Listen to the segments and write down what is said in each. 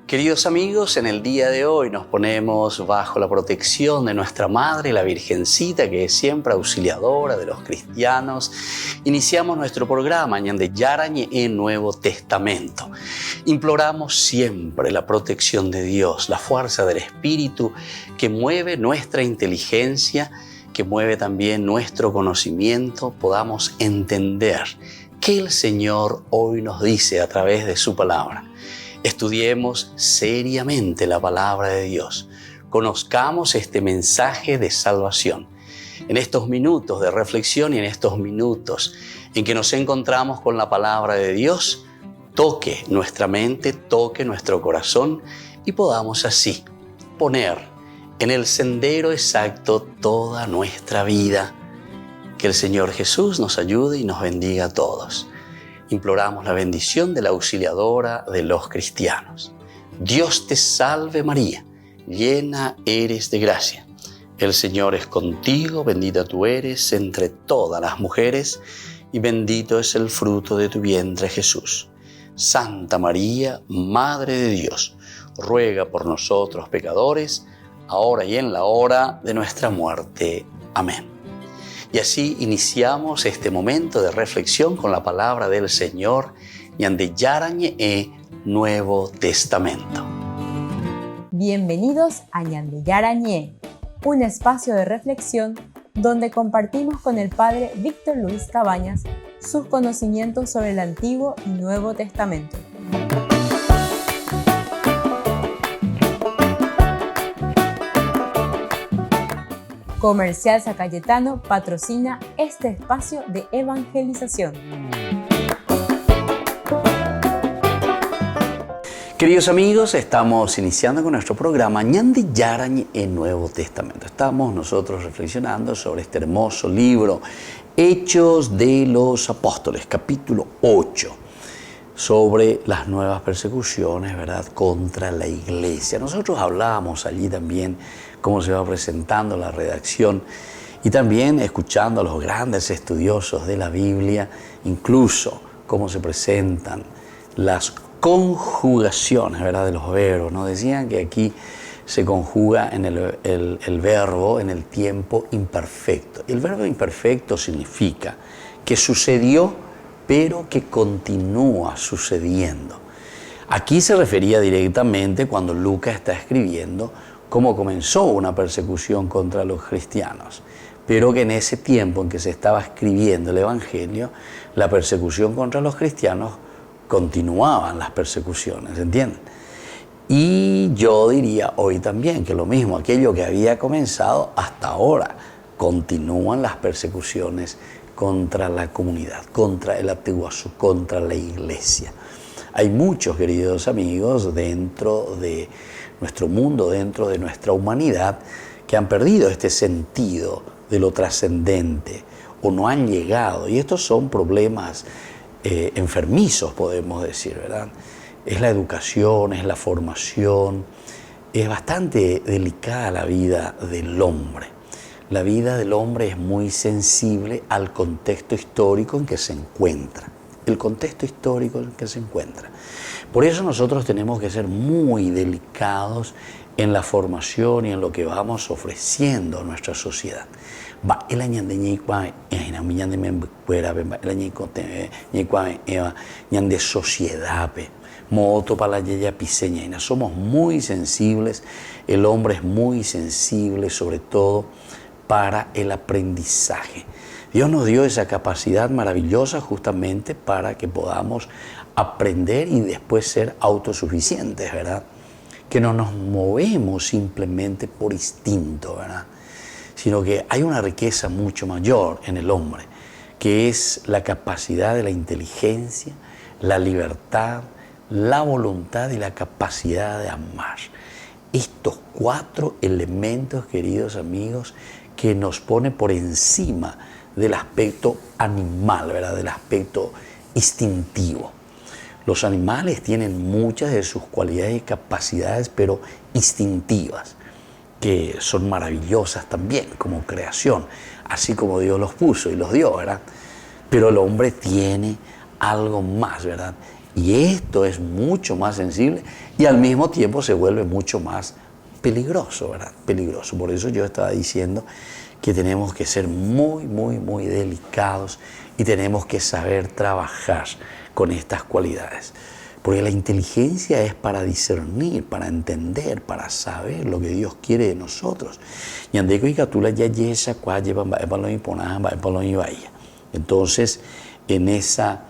Queridos amigos, en el día de hoy nos ponemos bajo la protección de nuestra Madre, la Virgencita, que es siempre auxiliadora de los cristianos. Iniciamos nuestro programa Ñande Yarañe en Nuevo Testamento. Imploramos siempre la protección de Dios, la fuerza del Espíritu que mueve nuestra inteligencia, que mueve también nuestro conocimiento, podamos entender qué el Señor hoy nos dice a través de su palabra. Estudiemos seriamente la palabra de Dios. Conozcamos este mensaje de salvación. En estos minutos de reflexión y en estos minutos en que nos encontramos con la palabra de Dios, toque nuestra mente, toque nuestro corazón y podamos así poner en el sendero exacto toda nuestra vida. Que el Señor Jesús nos ayude y nos bendiga a todos. Imploramos la bendición de la auxiliadora de los cristianos. Dios te salve María, llena eres de gracia. El Señor es contigo, bendita tú eres entre todas las mujeres y bendito es el fruto de tu vientre Jesús. Santa María, Madre de Dios, ruega por nosotros pecadores, ahora y en la hora de nuestra muerte. Amén. Y así iniciamos este momento de reflexión con la palabra del Señor, Ñande Yarañe Nuevo Testamento. Bienvenidos a Ñande Yarañe, un espacio de reflexión donde compartimos con el Padre Víctor Luis Cabañas sus conocimientos sobre el Antiguo y Nuevo Testamento. Comercial San Cayetano patrocina este espacio de evangelización. Queridos amigos, estamos iniciando con nuestro programa Ñande Yarañe en Nuevo Testamento. Estamos nosotros reflexionando sobre este hermoso libro, Hechos de los Apóstoles, capítulo 8, sobre las nuevas persecuciones, ¿verdad?, contra la iglesia. Nosotros hablábamos allí también cómo se va presentando la redacción y también escuchando a los grandes estudiosos de la Biblia, incluso cómo se presentan las conjugaciones, ¿verdad?, de los verbos. Nos decían que aquí se conjuga en el verbo en el tiempo imperfecto. El verbo imperfecto significa que sucedió, pero que continúa sucediendo. Aquí se refería directamente cuando Lucas está escribiendo cómo comenzó una persecución contra los cristianos, pero que en ese tiempo en que se estaba escribiendo el Evangelio, la persecución contra los cristianos continuaban las persecuciones, ¿entienden? Y yo diría hoy también que lo mismo, aquello que había comenzado hasta ahora, continúan las persecuciones contra la comunidad, contra el Atiguazú, contra la iglesia. Hay muchos, queridos amigos, dentro de nuestro mundo, dentro de nuestra humanidad, que han perdido este sentido de lo trascendente o no han llegado. Y estos son problemas enfermizos, podemos decir, ¿verdad? Es la educación, es la formación, es bastante delicada la vida del hombre. La vida del hombre es muy sensible al contexto histórico en que se encuentra. El contexto histórico en que se encuentra. Por eso nosotros tenemos que ser muy delicados en la formación y en lo que vamos ofreciendo a nuestra sociedad. Somos muy sensibles, el hombre es muy sensible, sobre todo para el aprendizaje. Dios nos dio esa capacidad maravillosa justamente para que podamos aprender y después ser autosuficientes, ¿verdad? Que no nos movemos simplemente por instinto, ¿verdad? Sino que hay una riqueza mucho mayor en el hombre, que es la capacidad de la inteligencia, la libertad, la voluntad y la capacidad de amar. Estos 4 elementos, queridos amigos, que nos pone por encima del aspecto animal, ¿verdad?, del aspecto instintivo. Los animales tienen muchas de sus cualidades y capacidades, pero instintivas, que son maravillosas también como creación, así como Dios los puso y los dio, ¿verdad? Pero el hombre tiene algo más, ¿verdad? Y esto es mucho más sensible y al mismo tiempo se vuelve mucho más peligroso, ¿verdad? Peligroso. Por eso yo estaba diciendo que tenemos que ser muy, muy, muy delicados y tenemos que saber trabajar con estas cualidades. Porque la inteligencia es para discernir, para entender, para saber lo que Dios quiere de nosotros. Entonces, en esa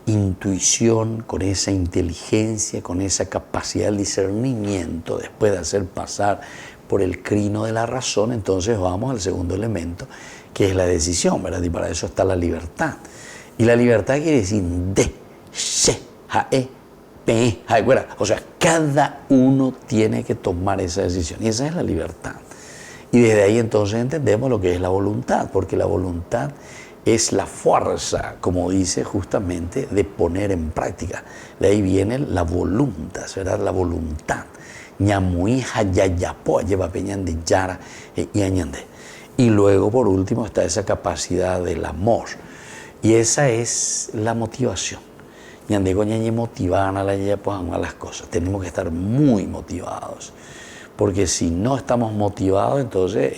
intuición, con esa inteligencia, con esa capacidad de discernimiento, después de hacer pasar por el crino de la razón, entonces vamos al segundo elemento, que es la decisión, ¿verdad? Y para eso está la libertad. Y la libertad quiere decir o sea, cada uno tiene que tomar esa decisión. Y esa es la libertad. Y desde ahí entonces entendemos lo que es la voluntad, porque la voluntad es la fuerza, como dice justamente, de poner en práctica. De ahí viene la voluntad, ¿verdad? La voluntad. Y luego, por último, está esa capacidad del amor. Y esa es la motivación. Motivar a las cosas. Tenemos que estar muy motivados. Porque si no estamos motivados, entonces,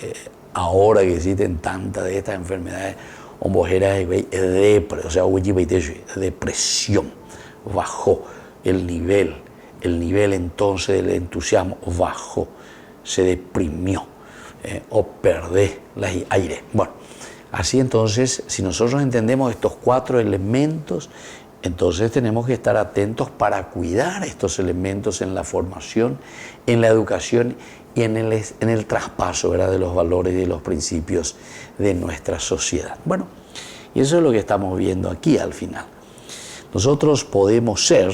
ahora que existen tantas de estas enfermedades, depresión, bajó el nivel entonces del entusiasmo, bajó, se deprimió, o perdés el aire. Bueno, así entonces, si nosotros entendemos estos 4 elementos, entonces tenemos que estar atentos para cuidar estos elementos en la formación, en la educación y en el traspaso, ¿verdad?, de los valores y de los principios de nuestra sociedad. Bueno, y eso es lo que estamos viendo aquí al final. Nosotros podemos ser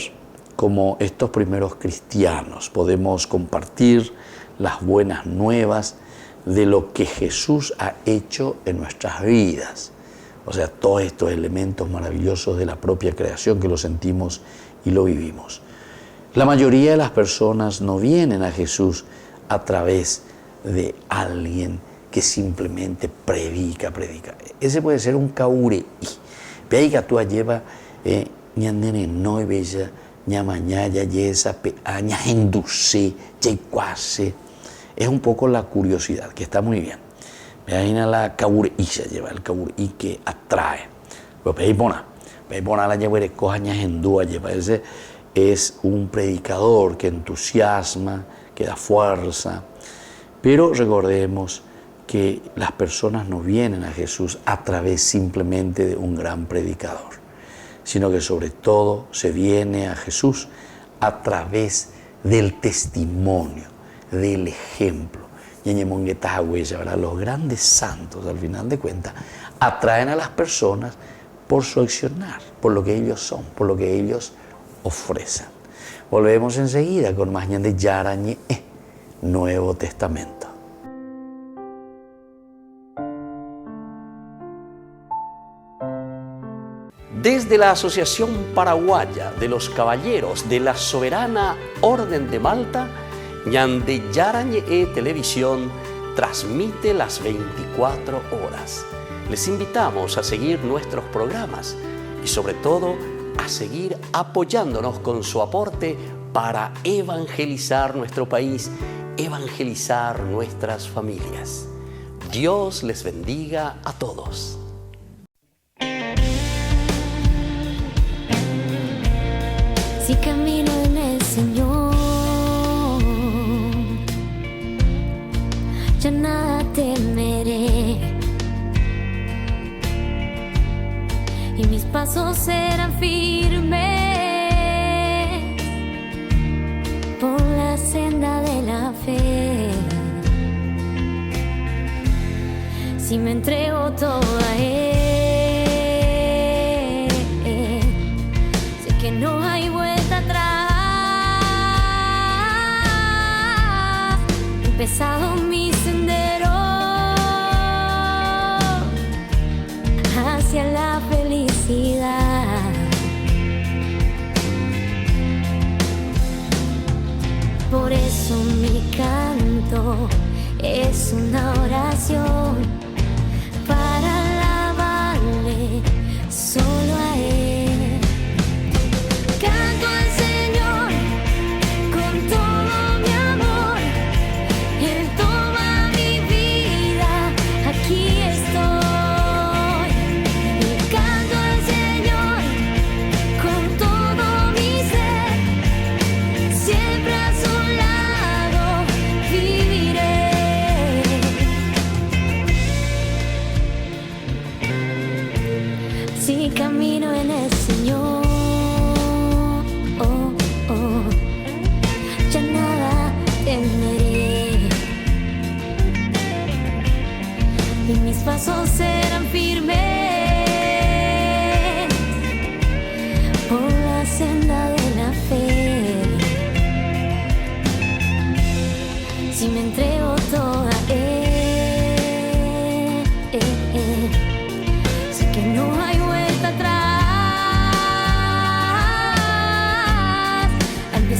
como estos primeros cristianos, podemos compartir las buenas nuevas de lo que Jesús ha hecho en nuestras vidas. O sea, todos estos elementos maravillosos de la propia creación que lo sentimos y lo vivimos. La mayoría de las personas no vienen a Jesús a través de alguien que simplemente predica. Ese puede ser un caureí. Ve que tú lleva ñandene no y bella ñamañaya yesa peaña enduce yaicuase. Es un poco la curiosidad, que está muy bien. Vean la caureí se lleva, el caureí que atrae. Pero peipona la lleva cojañas endúa lleva. Ese es un predicador que entusiasma, que da fuerza. Pero recordemos que las personas no vienen a Jesús a través simplemente de un gran predicador, sino que sobre todo se viene a Jesús a través del testimonio, del ejemplo. Los grandes santos, al final de cuentas, atraen a las personas por su accionar, por lo que ellos son, por lo que ellos ofrecen. Volvemos enseguida con más Ñande Yarañe, Nuevo Testamento. Desde la Asociación Paraguaya de los Caballeros de la Soberana Orden de Malta, Ñande Yarañe Televisión transmite las 24 horas. Les invitamos a seguir nuestros programas y sobre todo a seguir apoyándonos con su aporte para evangelizar nuestro país, evangelizar nuestras familias. Dios les bendiga a todos. Si camino en el Señor, ya nada temeré, y mis pasos serán firmes por la senda de la fe. Si me entrego todo a Él, sé que no hay vuelta atrás. Empezado mi sendero hacia la felicidad. Por eso mi canto es una oración para alabarle solo a Él.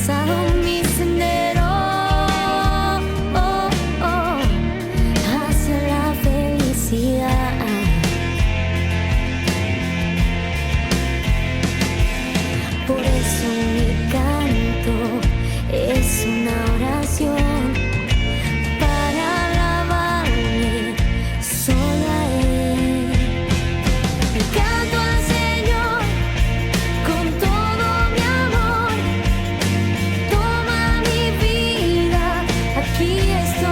trazado mi sendero hacia la felicidad. Por eso mi canto es una oración para alabarle solo a Él. Le canto al Señor con todo mi amor. Toma mi vida, aquí estoy.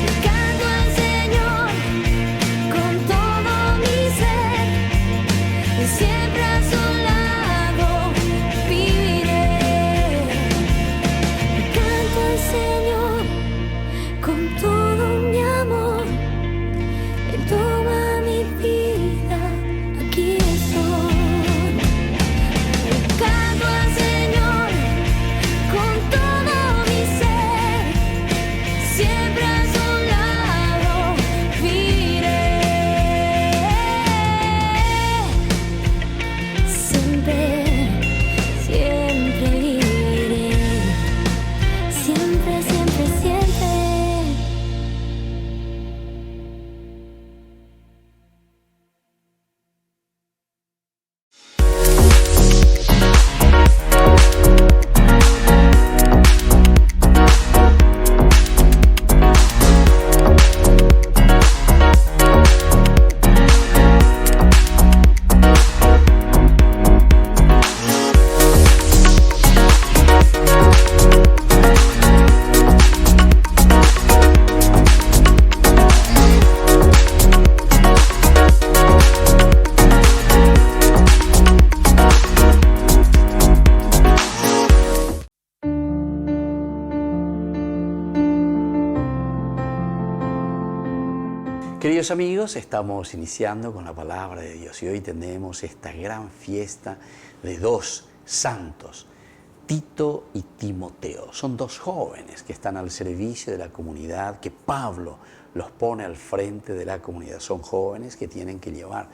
Le canto al Señor con todo mi ser. Y siempre a su lado viviré. Le canto al Señor con todo mi amor. Él toma mi vida, aquí estoy. Le canto al Señor con todo mi ser. Siempre a su lado viviré. Siempre, siempre viviré. Siempre, siempre, siempre. Queridos amigos, estamos iniciando con la palabra de Dios y hoy tenemos esta gran fiesta de dos santos, Tito y Timoteo. Son dos jóvenes que están al servicio de la comunidad, que Pablo los pone al frente de la comunidad. Son jóvenes que tienen que llevar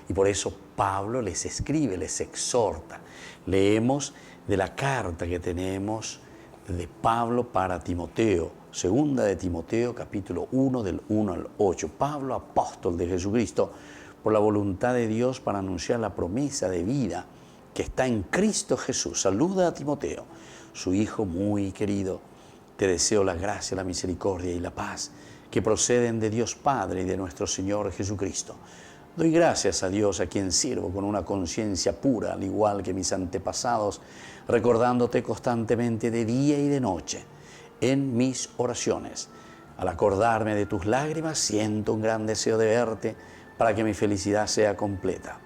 y por eso Pablo les escribe, les exhorta. Leemos de la carta que tenemos de Pablo para Timoteo, segunda de Timoteo, capítulo 1, del 1 al 8. Pablo, apóstol de Jesucristo, por la voluntad de Dios para anunciar la promesa de vida que está en Cristo Jesús. Saluda a Timoteo, su hijo muy querido. Te deseo la gracia, la misericordia y la paz que proceden de Dios Padre y de nuestro Señor Jesucristo. Doy gracias a Dios, a quien sirvo con una conciencia pura, al igual que mis antepasados, recordándote constantemente de día y de noche en mis oraciones. Al acordarme de tus lágrimas, siento un gran deseo de verte para que mi felicidad sea completa.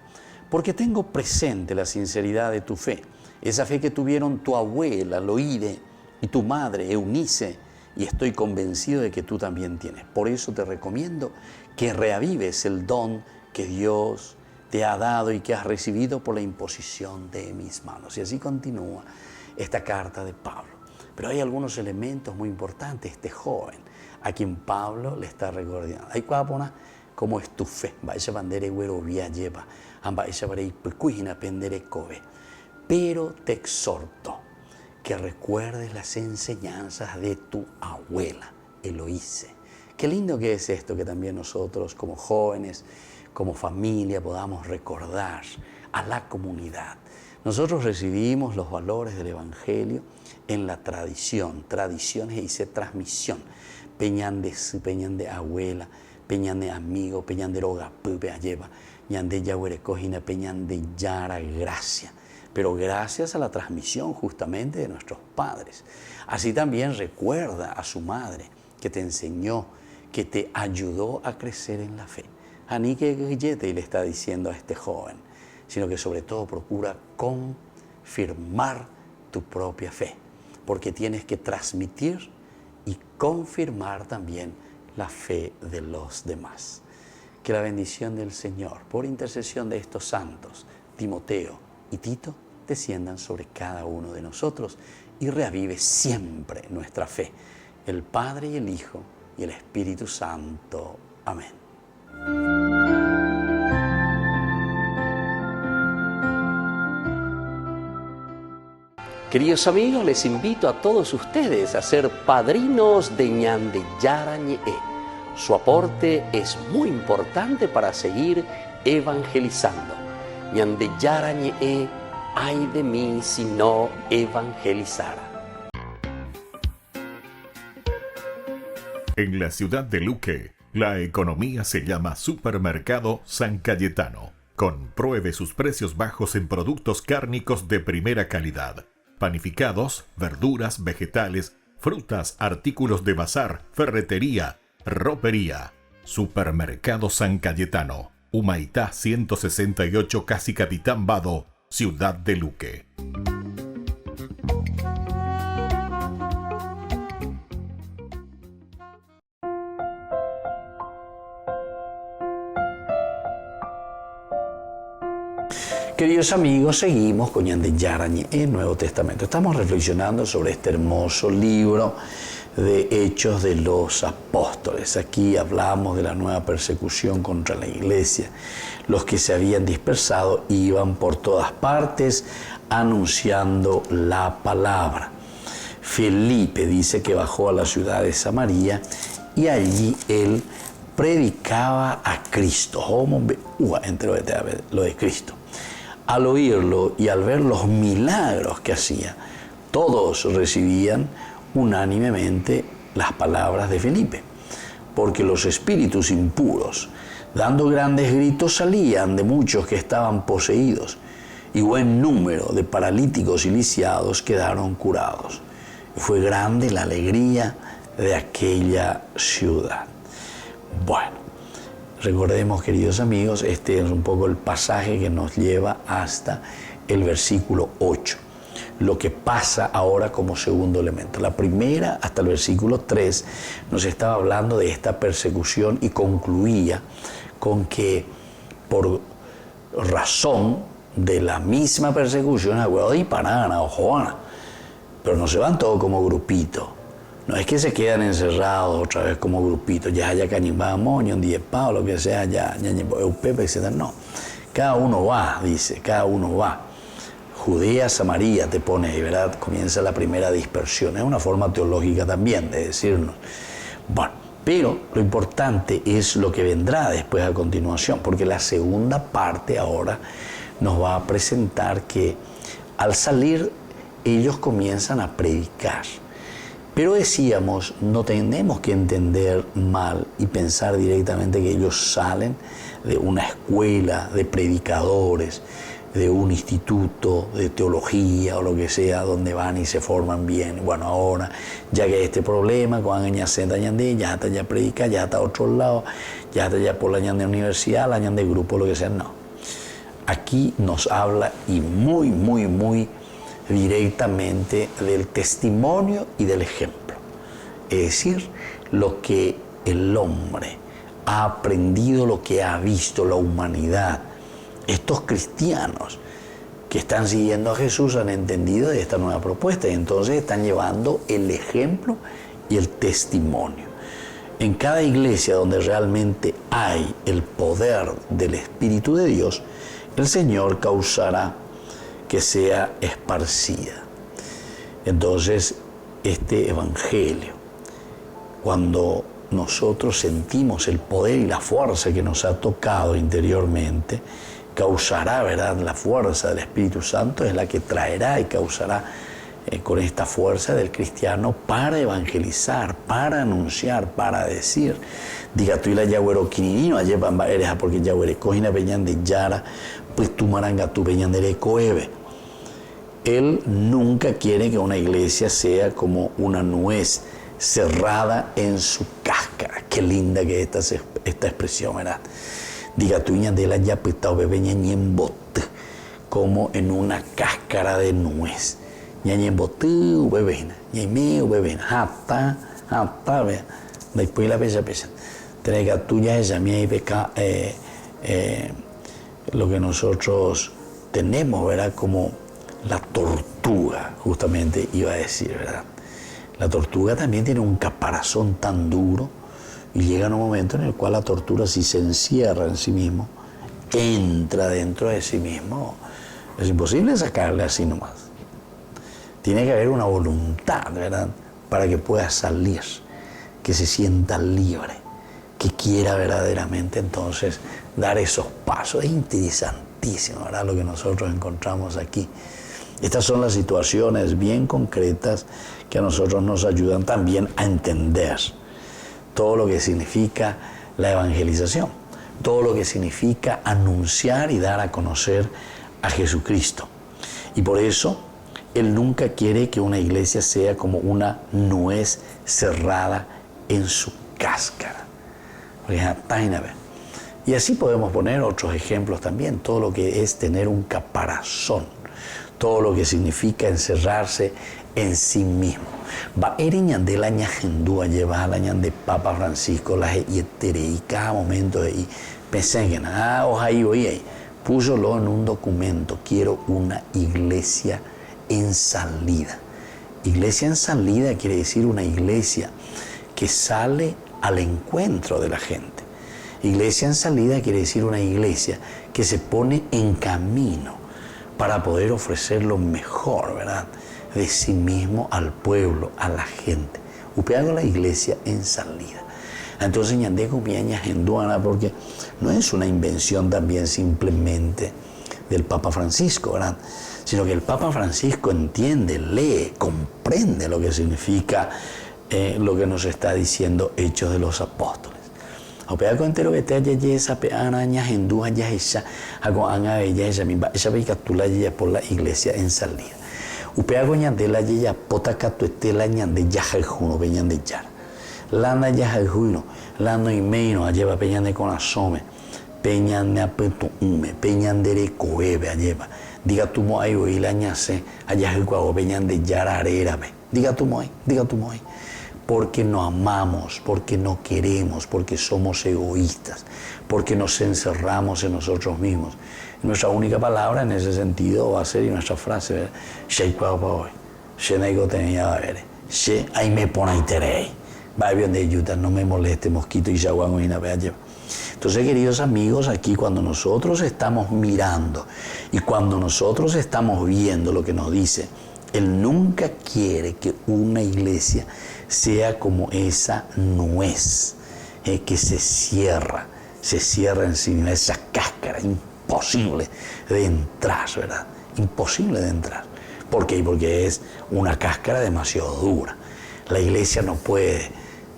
Porque tengo presente la sinceridad de tu fe, esa fe que tuvieron tu abuela Loide y tu madre Eunice, y estoy convencido de que tú también tienes. Por eso te recomiendo que reavives el don que Dios te ha dado y que has recibido por la imposición de mis manos. Y así continúa esta carta de Pablo. Pero hay algunos elementos muy importantes. Este joven a quien Pablo le está recordando. Hay cuapona, ¿cómo es tu fe? Pero te exhorto que recuerdes las enseñanzas de tu abuela Eloíse. Qué lindo que es esto, que también nosotros como jóvenes, como familia, podamos recordar a la comunidad. Nosotros recibimos los valores del Evangelio en la tradición. Tradiciones dice transmisión. Peñan de abuela, peñan de amigo, peñan de roga, pupe lleva, ñan de yahuerecojina, peñan de yara, gracia. Pero gracias a la transmisión justamente de nuestros padres. Así también recuerda a su madre que te enseñó, que te ayudó a crecer en la fe. Anique Guillete le está diciendo a este joven, sino que sobre todo procura confirmar tu propia fe, porque tienes que transmitir y confirmar también la fe de los demás. Que la bendición del Señor, por intercesión de estos santos, Timoteo y Tito, desciendan sobre cada uno de nosotros y reavive siempre nuestra fe. El Padre y el Hijo y el Espíritu Santo. Amén. Queridos amigos, les invito a todos ustedes a ser padrinos de Ñande Yarañe. Su aporte es muy importante para seguir evangelizando. Ñande Yarañe, ay de mí si no evangelizara. En la ciudad de Luque, la economía se llama Supermercado San Cayetano. Compruebe sus precios bajos en productos cárnicos de primera calidad. Panificados, verduras, vegetales, frutas, artículos de bazar, ferretería, ropería. Supermercado San Cayetano, Humaitá 168, Casi Capitán Vado, ciudad de Luque. Queridos amigos, seguimos con Ñande Yarañe en el Nuevo Testamento. Estamos reflexionando sobre este hermoso libro de Hechos de los Apóstoles. Aquí hablamos de la nueva persecución contra la iglesia. Los que se habían dispersado iban por todas partes anunciando la palabra. Felipe dice que bajó a la ciudad de Samaria y allí él predicaba a Cristo. Lo de Cristo. Al oírlo y al ver los milagros que hacía, todos recibían unánimemente las palabras de Felipe, porque los espíritus impuros, dando grandes gritos, salían de muchos que estaban poseídos, y buen número de paralíticos y lisiados quedaron curados. Fue grande la alegría de aquella ciudad. Bueno, recordemos, queridos amigos, este es un poco el pasaje que nos lleva hasta el versículo 8. Lo que pasa ahora como segundo elemento. La primera, hasta el versículo 3, nos estaba hablando de esta persecución y concluía con que por razón de la misma persecución, pero no se van todos como grupitos. No es que se quedan encerrados otra vez como grupitos, ya haya cañibamos, ni un diepao, lo que sea, ya Eupepe, etc. No, cada uno va, dice, cada uno va. Judea, Samaria te pone ahí, ¿verdad? Comienza la primera dispersión. Es una forma teológica también de decirnos. Bueno, pero lo importante es lo que vendrá después a continuación, porque la segunda parte ahora nos va a presentar que al salir ellos comienzan a predicar. Pero decíamos, no tenemos que entender mal y pensar directamente que ellos salen de una escuela de predicadores, de un instituto de teología o lo que sea, donde van y se forman bien. Bueno, ahora, ya que hay este problema, cuando ya está ya predica, ya está a otro lado, ya está ya por la ñande universidad, la ñande grupo, lo que sea, no. Aquí nos habla y muy directamente del testimonio y del ejemplo. Es decir, lo que el hombre ha aprendido, lo que ha visto la humanidad. Estos cristianos que están siguiendo a Jesús han entendido de esta nueva propuesta y entonces están llevando el ejemplo y el testimonio. En cada iglesia donde realmente hay el poder del Espíritu de Dios, el Señor causará que sea esparcida. Entonces, este evangelio, cuando nosotros sentimos el poder y la fuerza que nos ha tocado interiormente, causará, ¿verdad? La fuerza del Espíritu Santo es la que traerá y causará con esta fuerza del cristiano para evangelizar, para anunciar, para decir. Diga tú y la yagüero quinino, ayer eres porque yagüere cojina peñan de yara, pues tu maranga tu peñan de coebe. Él nunca quiere que una iglesia sea como una nuez cerrada en su cáscara. Qué linda que es esta expresión, ¿verdad? Diga tú de la yapita o bebeña ñembote, como en una cáscara de nuez. Ñembote o bebena, ñeme o bebena, hata, vea. Después la pesa. Traiga tuya esa mía y beca, lo que nosotros tenemos, ¿verdad? Como la tortuga, justamente iba a decir, ¿verdad? La tortuga también tiene un caparazón tan duro y llega un momento en el cual la tortuga, si se encierra en sí mismo, entra dentro de sí mismo. Es imposible sacarle así nomás. Tiene que haber una voluntad, ¿verdad? Para que pueda salir, que se sienta libre, que quiera verdaderamente entonces dar esos pasos. Es interesantísimo, ¿verdad? Lo que nosotros encontramos aquí. Estas son las situaciones bien concretas que a nosotros nos ayudan también a entender todo lo que significa la evangelización, todo lo que significa anunciar y dar a conocer a Jesucristo. Y por eso Él nunca quiere que una iglesia sea como una nuez cerrada en su cáscara. Y así podemos poner otros ejemplos también, todo lo que es tener un caparazón, todo lo que significa encerrarse en sí mismo. Va eriñan de la ñajendúa lleva la ñan de Papa Francisco la y cada momento y pensé que oye, púsolo en un documento, quiero una iglesia en salida. Iglesia en salida quiere decir una iglesia que sale al encuentro de la gente. Iglesia en salida quiere decir una iglesia que se pone en camino para poder ofrecer lo mejor, ¿verdad?, de sí mismo al pueblo, a la gente. Upeago la iglesia en salida. Entonces, ñandeco piaña genduana, porque no es una invención también simplemente del Papa Francisco, ¿verdad?, sino que el Papa Francisco entiende, lee, comprende lo que significa lo que nos está diciendo Hechos de los Apóstoles. Opeaco entero que te haya esa peana ñajendúa ya esa hago anga bella esa misma esa veicatula ya por la iglesia en salida. Upeago ñande la ya potaka tu estela ñande yajajuno peñan de yar. Lana yajajuno, lano y meino lleva peñan de con asome, peñan de apeto ume, peñan de recoebe lleva. Diga tu mo ayo y la ñase ayajuago peñan de yar arera. Diga tu mo. Porque no amamos, porque no queremos, porque somos egoístas, porque nos encerramos en nosotros mismos. Nuestra única palabra en ese sentido va a ser, y nuestra frase, ahí me pone interés, va bien de ayuda, no me moleste, mosquito y yaguango y nave. Entonces, queridos amigos, aquí cuando nosotros estamos mirando y cuando nosotros estamos viendo lo que nos dice, Él nunca quiere que una iglesia sea como esa nuez que se cierra en sí misma, esa cáscara, imposible de entrar, ¿verdad? Imposible de entrar. ¿Por qué? Porque es una cáscara demasiado dura. La iglesia no puede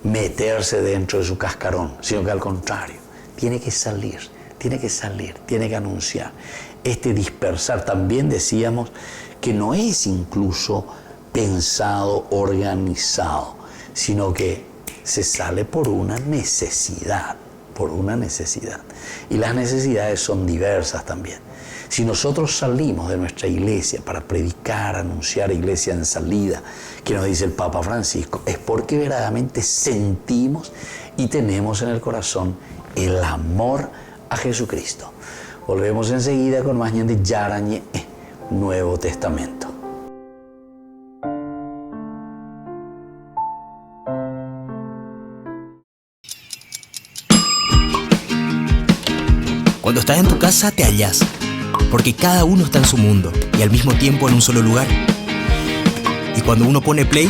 meterse dentro de su cascarón, sino que al contrario, tiene que salir, tiene que anunciar. Este dispersar, también decíamos que no es incluso pensado, organizado, sino que se sale por una necesidad. Y las necesidades son diversas también. Si nosotros salimos de nuestra iglesia para predicar, anunciar iglesia en salida, que nos dice el Papa Francisco, es porque verdaderamente sentimos y tenemos en el corazón el amor a Jesucristo. Volvemos enseguida con más de Yarañe, Nuevo Testamento. Cuando estás en tu casa te hallas, porque cada uno está en su mundo y al mismo tiempo en un solo lugar. Y cuando uno pone play,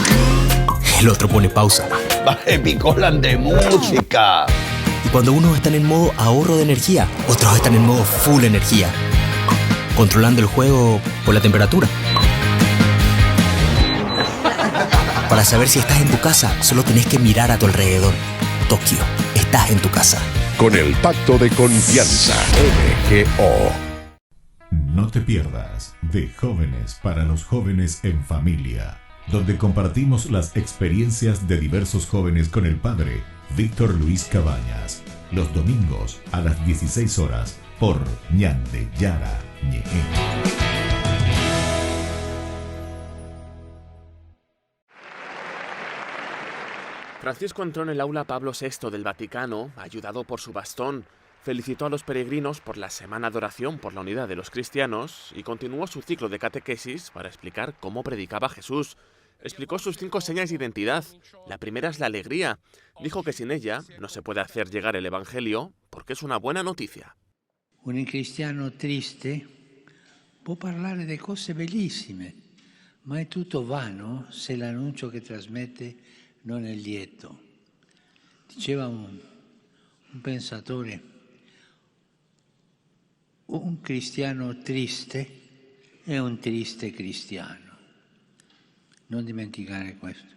el otro pone pausa. Baje picolan de música. Y cuando unos están en modo ahorro de energía, otros están en modo full energía, controlando el juego por la temperatura. Para saber si estás en tu casa, solo tenés que mirar a tu alrededor. Tokio, estás en tu casa. Con el Pacto de Confianza, MGO. No te pierdas de Jóvenes para los Jóvenes en Familia, donde compartimos las experiencias de diversos jóvenes con el padre Víctor Luis Cabañas, los domingos a las 16 horas por Ñande Yara Ñe. Francisco entró en el aula Pablo VI del Vaticano, ayudado por su bastón, felicitó a los peregrinos por la Semana de Oración por la Unidad de los Cristianos y continuó su ciclo de catequesis para explicar cómo predicaba Jesús. Explicó sus 5 señas de identidad. La primera es la alegría. Dijo que sin ella no se puede hacer llegar el Evangelio porque es una buena noticia. Un cristiano triste può parlare di cose bellissime, Ma è tutto vano se l'annuncio che trasmette non è lieto. Diceva un pensatore, un cristiano triste è un triste cristiano. No dimenticare questo.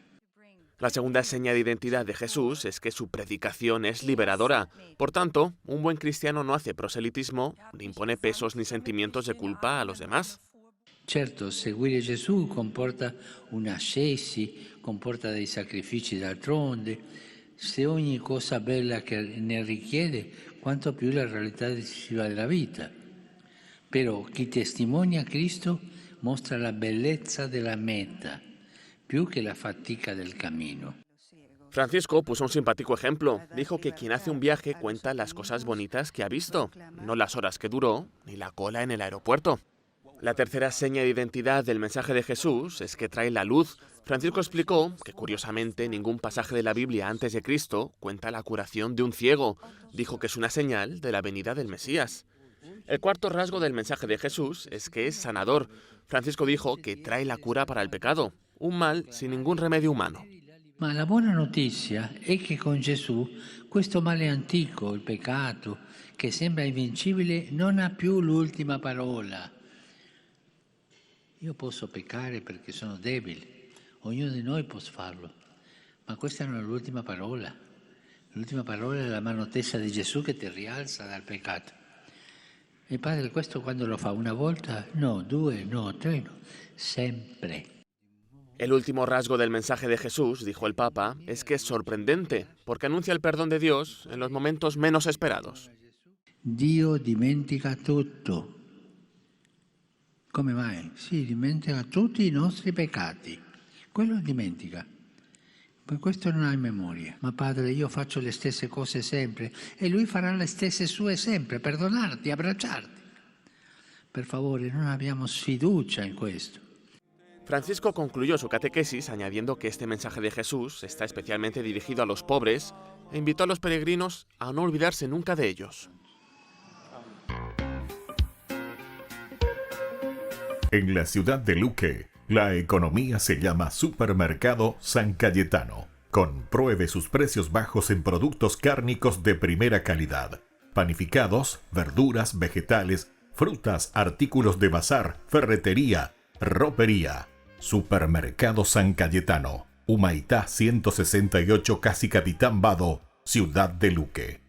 La segunda seña de identidad de Jesús es que su predicación es liberadora. Por tanto, un buen cristiano no hace proselitismo, ni impone pesos ni sentimientos de culpa a los demás. Certo, seguire Gesù comporta un'ascesi, comporta dei sacrifici d'altronde. Se ogni cosa bella che ne richiede, quanto più la realtà decisiva della vita. Però chi testimonia Cristo mostra la bellezza della meta, più che la fatica del camino. Francisco puso un simpático ejemplo. Dijo que quien hace un viaje cuenta las cosas bonitas que ha visto, no las horas que duró, ni la cola en el aeropuerto. La tercera seña de identidad del mensaje de Jesús es que trae la luz. Francisco explicó que, curiosamente, ningún pasaje de la Biblia antes de Cristo cuenta la curación de un ciego. Dijo que es una señal de la venida del Mesías. El cuarto rasgo del mensaje de Jesús es que es sanador. Francisco dijo que trae la cura para el pecado, un mal sin ningún remedio humano. Ma la buona notizia è che con Gesù questo male antico, il peccato, che sembra invincibile, non ha più l'ultima parola. Io posso peccare perché sono debole, ognuno di noi può farlo, ma questa non è l'ultima parola. L'ultima parola è la mano tesa di Gesù che ti rialza dal peccato. Il Padre questo quando lo fa una volta, no, due, no, tre, no, sempre. El último rasgo del mensaje de Jesús, dijo el Papa, es que es sorprendente, porque anuncia el perdón de Dios en los momentos menos esperados. Dio dimentica tutto. Come mai? Sì, dimentica tutti i nostri peccati. Quello dimentica. Per questo non hai memoria. Ma Padre, io faccio le stesse cose sempre e Lui farà le stesse sue sempre, perdonarti, abbracciarti. Per favore, non abbiamo sfiducia in questo. Francisco concluyó su catequesis añadiendo que este mensaje de Jesús está especialmente dirigido a los pobres e invitó a los peregrinos a no olvidarse nunca de ellos. En la ciudad de Luque, la economía se llama Supermercado San Cayetano. Compruebe sus precios bajos en productos cárnicos de primera calidad. Panificados, verduras, vegetales, frutas, artículos de bazar, ferretería, ropería. Supermercado San Cayetano, Humaitá 168, Casi Capitán Vado, Ciudad de Luque.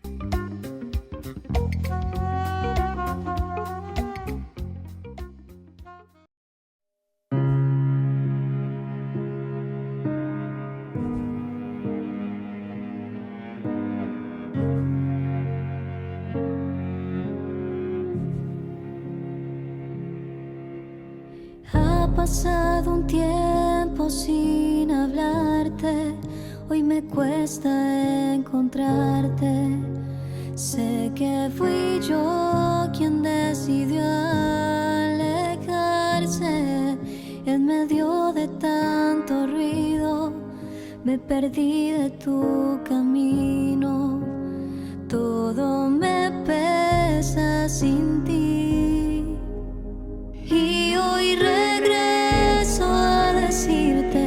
Ha pasado un tiempo sin hablarte, hoy me cuesta encontrarte. Sé que fui yo quien decidió alejarse. En medio de tanto ruido, me perdí de tu camino. Todo me pesa sin ti. Y hoy regreso a decirte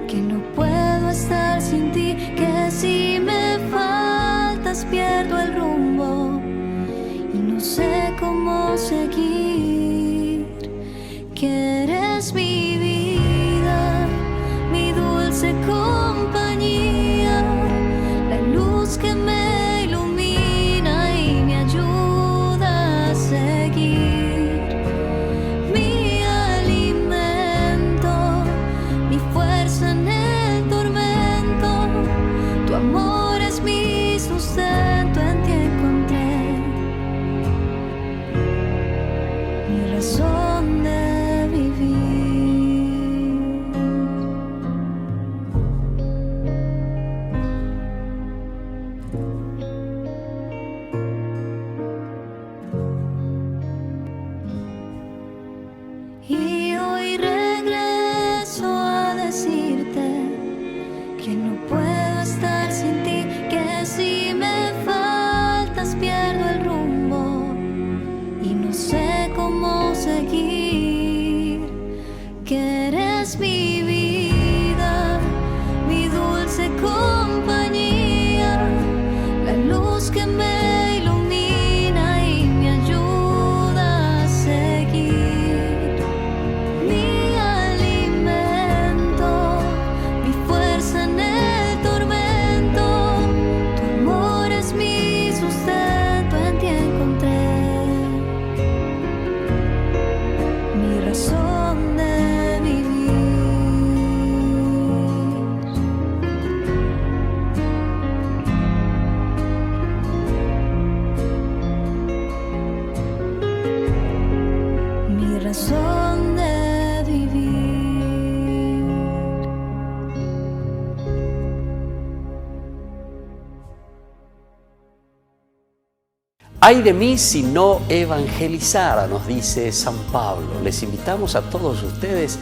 que no puedo estar sin ti, que si me faltas pierdo el rumbo y no sé cómo seguir, que eres mi vida, mi dulce compañía, la luz que me ilumina y me ayuda a seguir. Tu amor es mi sustento, en ti encontré mi razón de vivir. Y hoy regreso a decirte que no puedo estar sin ti, que si me faltas pierdo el rumbo y no sé cómo seguir. razón de vivir. Mi razón de vivir. Ay de mí si no evangelizara, nos dice San Pablo. Les invitamos a todos ustedes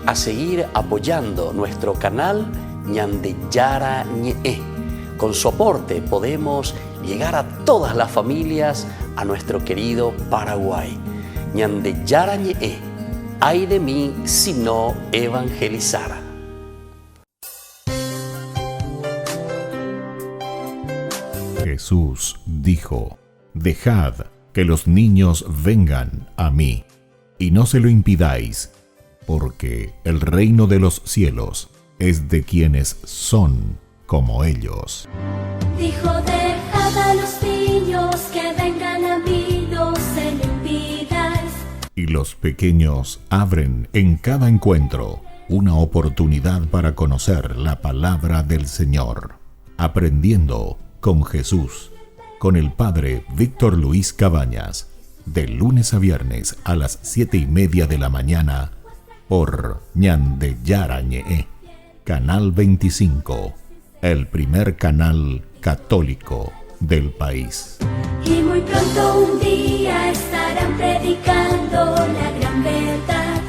a seguir apoyando nuestro canal Ñande Yara Ñe. Con su aporte podemos llegar a todas las familias a nuestro querido Paraguay. Ñande Yara Ñe. Ay de mí si no evangelizara. Jesús dijo: Dejad que los niños vengan a mí, y no se lo impidáis, porque el reino de los cielos es de quienes son como ellos. Dijo, dejad a los niños que vengan a mí, no se lo impidáis. Y los pequeños abren en cada encuentro una oportunidad para conocer la palabra del Señor, aprendiendo con Jesús, con el Padre Víctor Luis Cabañas, de lunes a viernes a las 7:30 de la mañana, por Ñande Yara Ñe, Canal 25, el primer canal católico del país. Y muy pronto un día estarán predicando la gran verdad.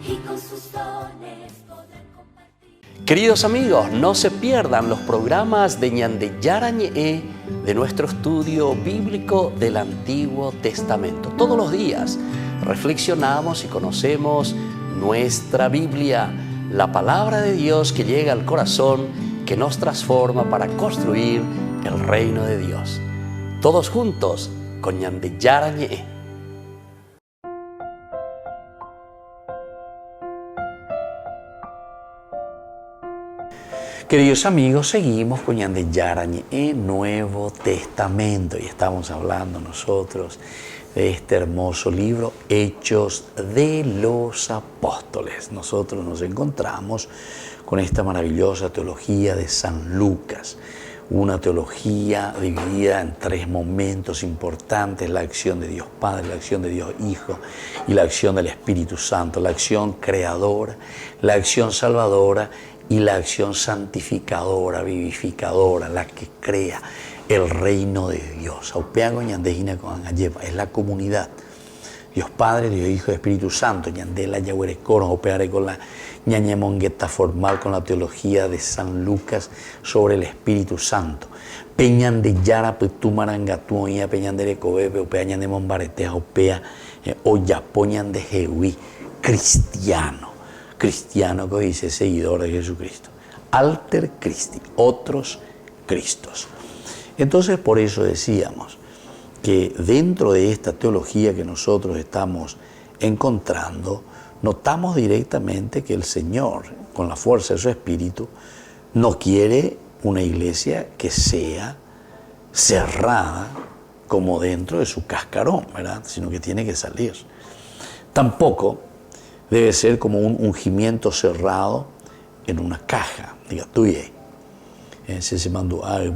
Y con sus dones podrán compartir. Queridos amigos, no se pierdan los programas de Ñande Yara Ñe de nuestro estudio bíblico del Antiguo Testamento. Todos los días reflexionamos y conocemos nuestra Biblia, la palabra de Dios que llega al corazón, que nos transforma para construir el reino de Dios. Todos juntos con Ñande Yara Ñe. Queridos amigos, seguimos con Ñande Yara Ñe, Nuevo Testamento, y estamos hablando nosotros de este hermoso libro, Hechos de los Apóstoles. Nosotros nos encontramos con esta maravillosa teología de San Lucas, una teología dividida en tres momentos importantes: la acción de Dios Padre, la acción de Dios Hijo y la acción del Espíritu Santo, la acción creadora, la acción salvadora y la acción santificadora, vivificadora, la que crea el reino de Dios. Es la comunidad. Dios Padre, Dios Hijo y Espíritu Santo. Ñandela Yahuerecono, opearé con la ñañemongueta formal, con la teología de San Lucas sobre el Espíritu Santo. Peñan de Yara, Petumarangatu, Oia, Peñan de Recobebe, Opea, Ñan de Mombaretea, Opea, Oyapoñan de Jehuí, cristiano que dice seguidor de Jesucristo. Alter Christi, otros Cristos. Entonces, por eso decíamos que dentro de esta teología que nosotros estamos encontrando, notamos directamente que el Señor, con la fuerza de su Espíritu, no quiere una iglesia que sea cerrada como dentro de su cascarón, ¿verdad? Sino que tiene que salir. Tampoco debe ser como un ungimiento cerrado en una caja, diga, tuye. Se mandó a y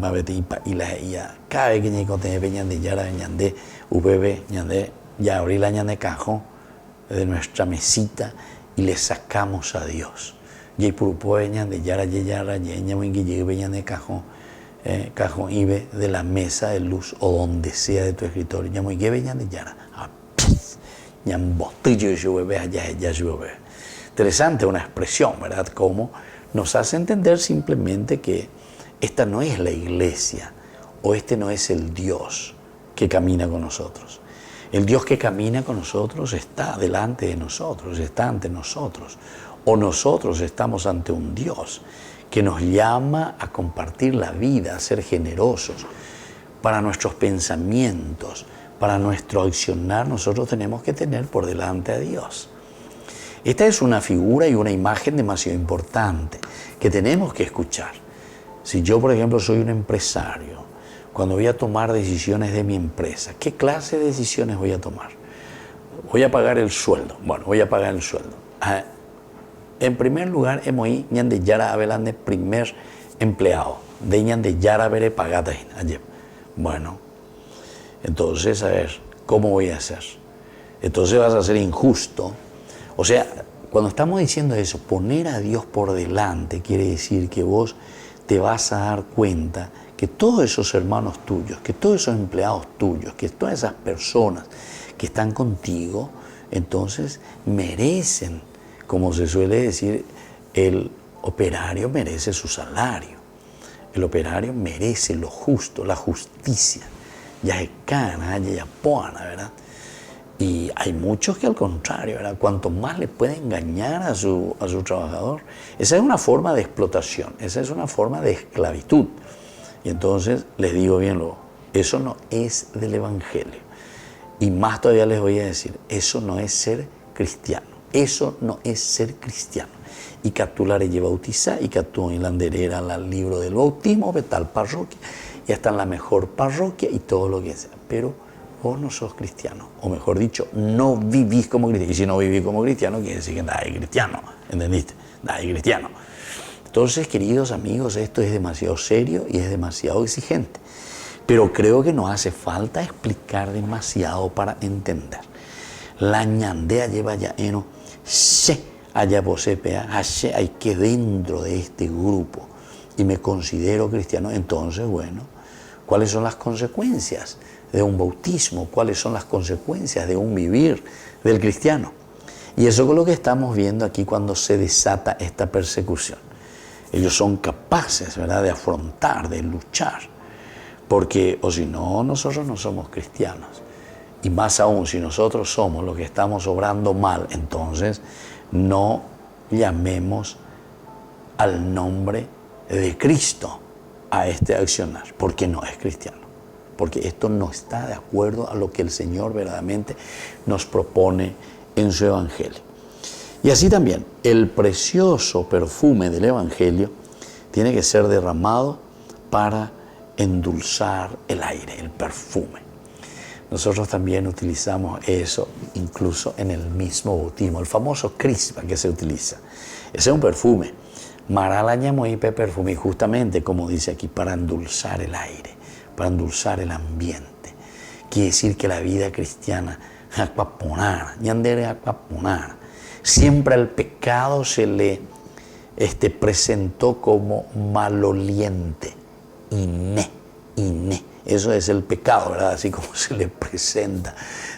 la cada vez que ñe peñan de Yara Ñande, UPB Ñande, ya abrí la Ñande cajón de nuestra mesita y le sacamos a Dios. Y purupo veñan de Yara ñamuingi llegue veñan de cajón ibe de la mesa de luz o donde sea de tu escritorio. Ñamuingi veñan de Yara. Interesante una expresión, ¿verdad? Como nos hace entender simplemente que esta no es la iglesia o este no es el Dios que camina con nosotros. El Dios que camina con nosotros está delante de nosotros, está ante nosotros. O nosotros estamos ante un Dios que nos llama a compartir la vida, a ser generosos. Para nuestros pensamientos, para nuestro accionar, nosotros tenemos que tener por delante a Dios. Esta es una figura y una imagen demasiado importante que tenemos que escuchar. Si yo, por ejemplo, soy un empresario, cuando voy a tomar decisiones de mi empresa, ¿qué clase de decisiones voy a tomar? voy a pagar el sueldo. Bueno, voy a pagar el sueldo. En primer lugar, hemos ido ñande yara avelante primer empleado. De ñande yara veré pagata ayer. Bueno, entonces, a ver, ¿cómo voy a hacer? Entonces vas a ser injusto. O sea, cuando estamos diciendo eso, poner a Dios por delante quiere decir que vos te vas a dar cuenta que todos esos hermanos tuyos, que todos esos empleados tuyos, que todas esas personas que están contigo, entonces merecen, como se suele decir, el operario merece su salario. El operario merece lo justo, la justicia. Ya es cana, ya poana, ¿verdad? Y hay muchos que al contrario, ¿verdad? Cuanto más le puede engañar a su trabajador, esa es una forma de explotación, esa es una forma de esclavitud. Y entonces les digo bien, eso no es del Evangelio. Y más todavía les voy a decir, eso no es ser cristiano, eso no es ser cristiano. Y que tú la lleva bautizar, y que tú en la anderera al libro del bautismo, de tal parroquia, y está en la mejor parroquia y todo lo que sea. Pero vos no sos cristiano, o mejor dicho, no vivís como cristiano. Y si no vivís como cristiano, quiere decir que nadie es cristiano, ¿entendiste? Nadie es cristiano. Entonces, queridos amigos, esto es demasiado serio y es demasiado exigente. Pero creo que no hace falta explicar demasiado para entender. La ñandea lleva ya eno, se allá posepea, hay que dentro de este grupo y me considero cristiano. Entonces, bueno, ¿cuáles son las consecuencias de un bautismo? ¿Cuáles son las consecuencias de un vivir del cristiano? Y eso es lo que estamos viendo aquí cuando se desata esta persecución. Ellos son capaces, ¿verdad?, de afrontar, de luchar, porque o si no, nosotros no somos cristianos. Y más aún, si nosotros somos los que estamos obrando mal, entonces no llamemos al nombre de Cristo a este accionar, porque no es cristiano. Porque esto no está de acuerdo a lo que el Señor verdaderamente nos propone en su Evangelio. Y así también, el precioso perfume del Evangelio tiene que ser derramado para endulzar el aire, el perfume. Nosotros también utilizamos eso incluso en el mismo bautismo, el famoso crisma que se utiliza. Ese es un perfume. Maralañamoipe perfume, justamente como dice aquí, para endulzar el aire, para endulzar el ambiente. Quiere decir que la vida cristiana siempre al pecado se le presentó como maloliente. Iné. Eso es el pecado, ¿verdad? Así como se le presenta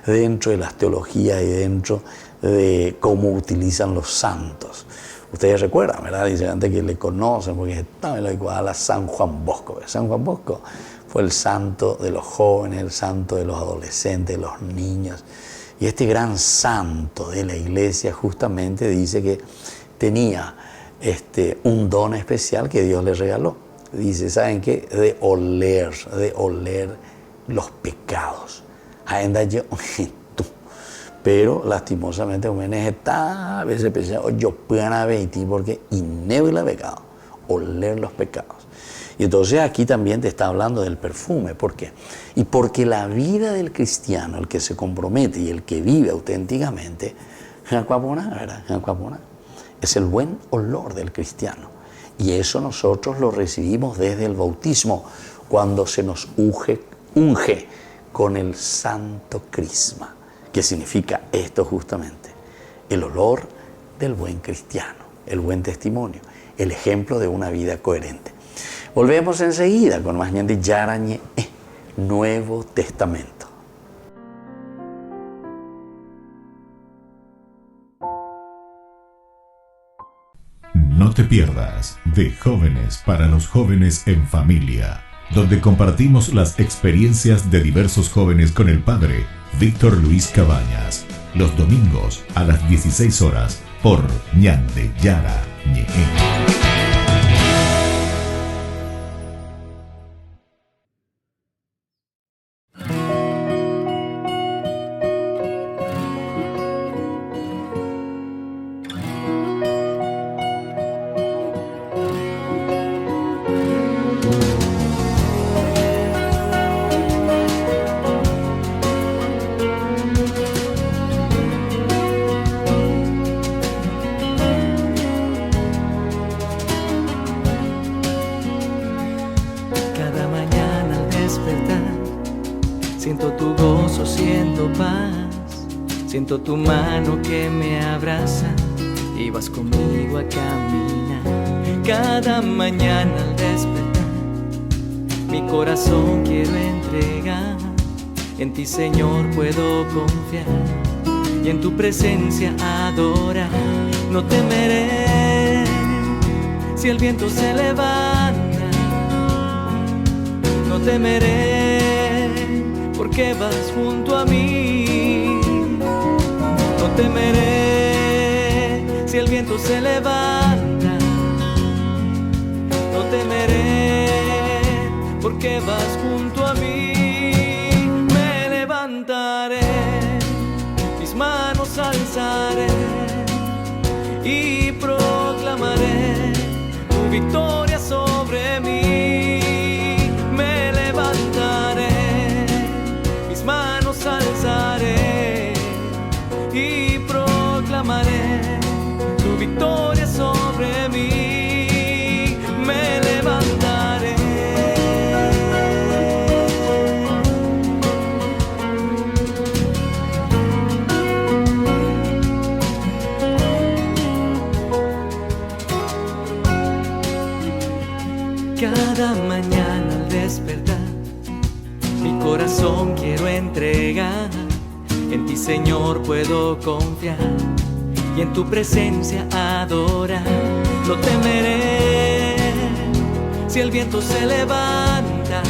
dentro de las teologías y dentro de cómo utilizan los santos. Ustedes recuerdan, ¿verdad? Dicen antes que le conocen, porque estaba en la igual a San Juan Bosco. San Juan Bosco fue el santo de los jóvenes, el santo de los adolescentes, de los niños. Y este gran santo de la iglesia justamente dice que tenía un don especial que Dios le regaló. Dice, ¿saben qué? De oler los pecados. Pero lastimosamente a veces pensaba, yo puedo ver porque inevitable pecado, oler los pecados. Y entonces aquí también te está hablando del perfume. ¿Por qué? Y porque la vida del cristiano, el que se compromete y el que vive auténticamente, es el buen olor del cristiano. Y eso nosotros lo recibimos desde el bautismo, cuando se nos unge con el santo crisma, que significa esto justamente, el olor del buen cristiano, el buen testimonio, el ejemplo de una vida coherente. Volvemos enseguida con más ñandi yarañe, Nuevo Testamento. No te pierdas de Jóvenes para los Jóvenes en Familia, donde compartimos las experiencias de diversos jóvenes con el padre Víctor Luis Cabañas, los domingos a las 16 horas por Ñande Yara Ñe. Siento tu mano que me abraza y vas conmigo a caminar. Cada mañana al despertar, mi corazón quiero entregar. En ti, Señor, puedo confiar y en tu presencia adorar. No temeré si el viento se levanta, no temeré porque vas junto a mí. No temeré si el viento se levanta, no temeré porque vas junto a mí. Me levantaré, mis manos alzaré y proclamaré tu victoria sobre mí. Me levantaré, mis manos alzaré y proclamaré tu victoria sobre mí. Me levantaré. Cada mañana al despertar, mi corazón quiero entregar. En ti, Señor, puedo confiar y en tu presencia adorar. No temeré si el viento se levanta,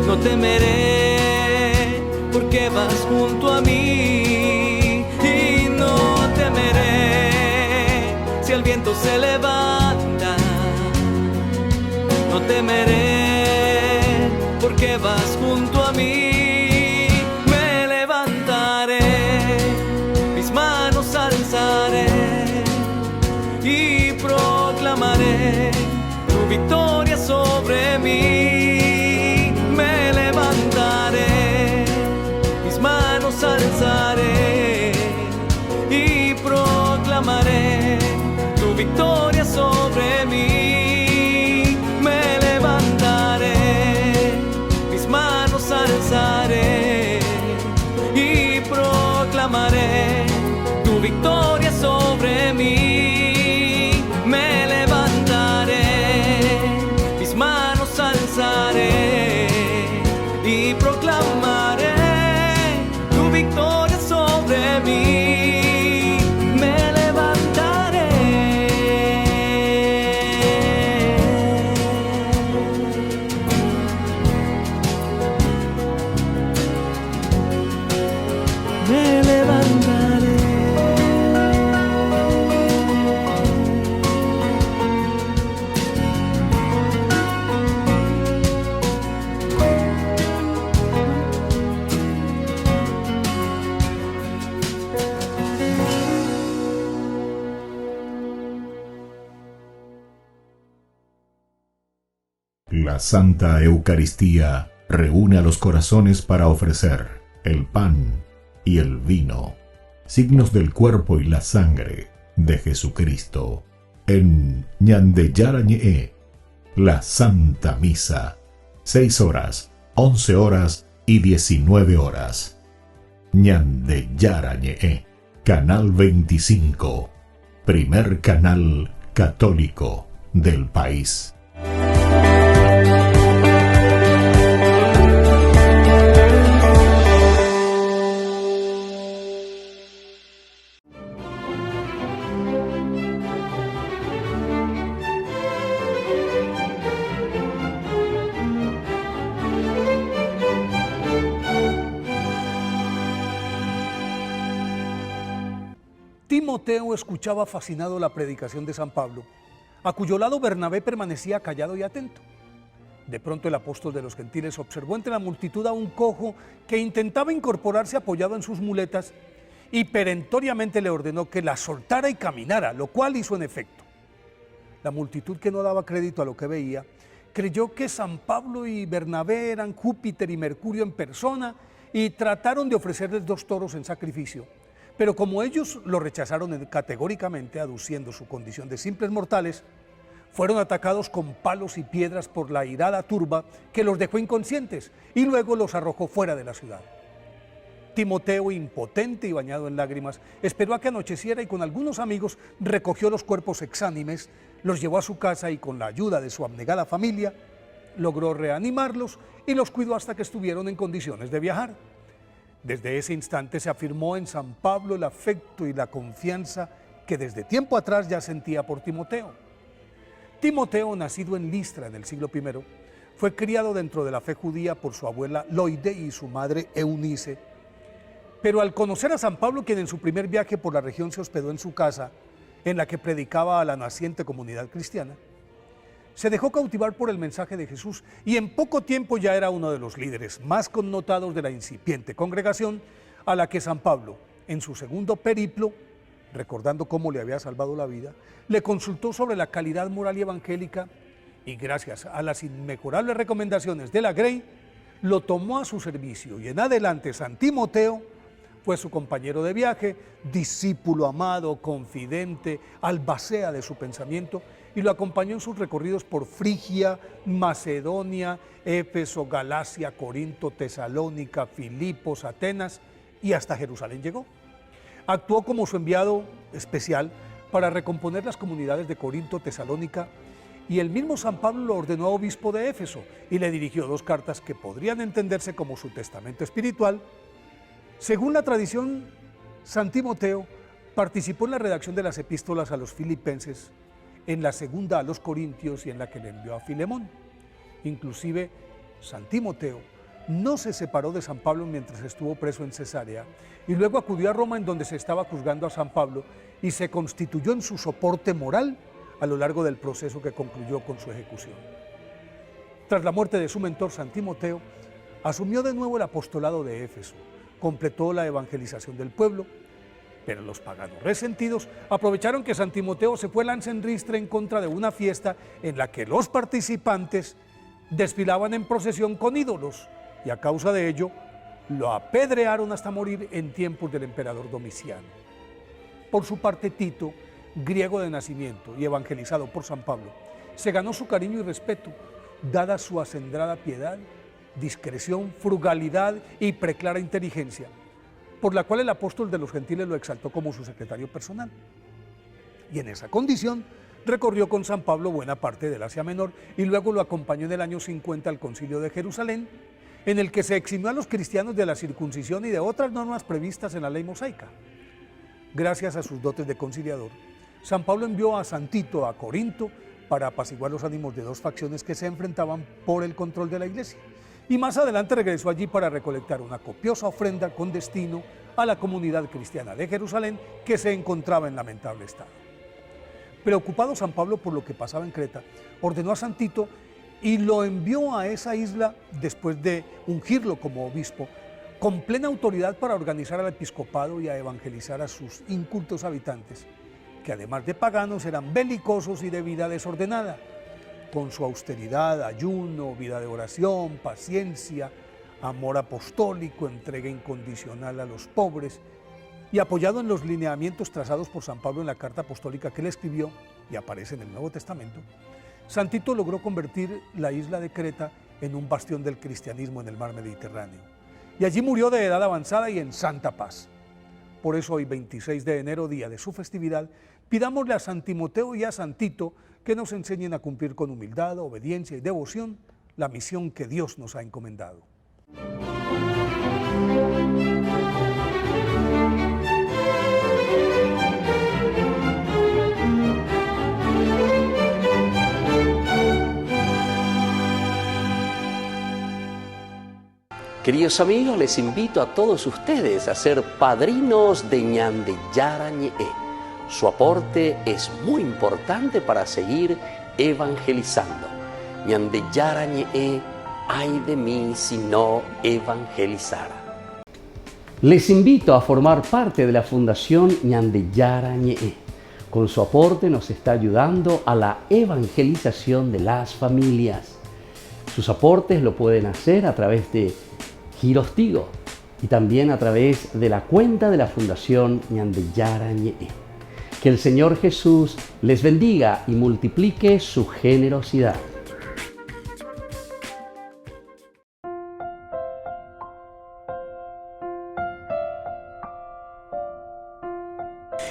no temeré porque vas junto a mí. Y no temeré si el viento se levanta, no temeré porque vas junto a mí. Me levantaré, mis manos alzaré y proclamaré tu victoria sobre mí. Me levantaré, mis manos alzaré y proclamaré tu victoria sobre mí. Me levantaré, mis manos alzaré y proclamaré tu victoria sobre mí. Me levantaré, mis manos alzaré y proclamaré tu victoria sobre mí. Me levantaré. Me levantaré. La Santa Eucaristía reúne a los corazones para ofrecer el pan y el vino, signos del cuerpo y la sangre de Jesucristo. En Ñande Yarañe, la Santa Misa, 6 horas, 11 horas y 19 horas. Ñande Yarañe, Canal 25, primer canal católico del país. Timoteo escuchaba fascinado la predicación de San Pablo, a cuyo lado Bernabé permanecía callado y atento. De pronto el apóstol de los gentiles observó entre la multitud a un cojo que intentaba incorporarse apoyado en sus muletas y perentoriamente le ordenó que la soltara y caminara, lo cual hizo en efecto. La multitud, que no daba crédito a lo que veía, creyó que San Pablo y Bernabé eran Júpiter y Mercurio en persona y trataron de ofrecerles 2 toros en sacrificio. Pero como ellos lo rechazaron categóricamente, aduciendo su condición de simples mortales, fueron atacados con palos y piedras por la airada turba que los dejó inconscientes y luego los arrojó fuera de la ciudad. Timoteo, impotente y bañado en lágrimas, esperó a que anocheciera y con algunos amigos recogió los cuerpos exánimes, los llevó a su casa y con la ayuda de su abnegada familia logró reanimarlos y los cuidó hasta que estuvieron en condiciones de viajar. Desde ese instante se afirmó en San Pablo el afecto y la confianza que desde tiempo atrás ya sentía por Timoteo. Timoteo, nacido en Listra en el siglo I, fue criado dentro de la fe judía por su abuela Loide y su madre Eunice, pero al conocer a San Pablo, quien en su primer viaje por la región se hospedó en su casa, en la que predicaba a la naciente comunidad cristiana, se dejó cautivar por el mensaje de Jesús y en poco tiempo ya era uno de los líderes más connotados de la incipiente congregación a la que San Pablo, en su segundo periplo, recordando cómo le había salvado la vida, le consultó sobre la calidad moral y evangélica y gracias a las inmejorables recomendaciones de la Grey, lo tomó a su servicio y en adelante San Timoteo fue su compañero de viaje, discípulo amado, confidente, albacea de su pensamiento y lo acompañó en sus recorridos por Frigia, Macedonia, Éfeso, Galacia, Corinto, Tesalónica, Filipos, Atenas y hasta Jerusalén llegó. Actuó como su enviado especial para recomponer las comunidades de Corinto, Tesalónica, y el mismo San Pablo lo ordenó obispo de Éfeso y le dirigió 2 cartas que podrían entenderse como su testamento espiritual. Según la tradición, San Timoteo participó en la redacción de las epístolas a los filipenses, en la segunda a los corintios y en la que le envió a Filemón. Inclusive, San Timoteo no se separó de San Pablo mientras estuvo preso en Cesarea y luego acudió a Roma en donde se estaba juzgando a San Pablo y se constituyó en su soporte moral a lo largo del proceso que concluyó con su ejecución. Tras la muerte de su mentor, San Timoteo asumió de nuevo el apostolado de Éfeso, completó la evangelización del pueblo, pero los paganos resentidos aprovecharon que San Timoteo se fue lanza en ristre en contra de una fiesta en la que los participantes desfilaban en procesión con ídolos y a causa de ello lo apedrearon hasta morir en tiempos del emperador Domiciano. Por su parte, Tito, griego de nacimiento y evangelizado por San Pablo, se ganó su cariño y respeto, dada su acendrada piedad, discreción, frugalidad y preclara inteligencia, por la cual el apóstol de los gentiles lo exaltó como su secretario personal. Y en esa condición recorrió con San Pablo buena parte del Asia Menor y luego lo acompañó en el año 50 al Concilio de Jerusalén, en el que se eximió a los cristianos de la circuncisión y de otras normas previstas en la ley mosaica. Gracias a sus dotes de conciliador, San Pablo envió a San Tito a Corinto para apaciguar los ánimos de 2 facciones que se enfrentaban por el control de la iglesia. Y más adelante regresó allí para recolectar una copiosa ofrenda con destino a la comunidad cristiana de Jerusalén que se encontraba en lamentable estado. Preocupado San Pablo por lo que pasaba en Creta, ordenó a San Tito y lo envió a esa isla después de ungirlo como obispo, con plena autoridad para organizar al episcopado y a evangelizar a sus incultos habitantes, que además de paganos eran belicosos y de vida desordenada. Con su austeridad, ayuno, vida de oración, paciencia, amor apostólico, entrega incondicional a los pobres, y apoyado en los lineamientos trazados por San Pablo en la carta apostólica que le escribió y aparece en el Nuevo Testamento, San Tito logró convertir la isla de Creta en un bastión del cristianismo en el mar Mediterráneo. Y allí murió de edad avanzada y en santa paz. Por eso hoy, 26 de enero, día de su festividad, pidámosle a San Timoteo y a San Tito que nos enseñen a cumplir con humildad, obediencia y devoción la misión que Dios nos ha encomendado. Queridos amigos, les invito a todos ustedes a ser padrinos de Ñande Yarañe. Su aporte es muy importante para seguir evangelizando. Ñande Yarañe, ay de mí si no evangelizara. Les invito a formar parte de la Fundación Ñande Yarañe. Con su aporte nos está ayudando a la evangelización de las familias. Sus aportes lo pueden hacer a través de Giros Tigo y también a través de la cuenta de la Fundación Ñande Yarañe. Que el Señor Jesús les bendiga y multiplique su generosidad.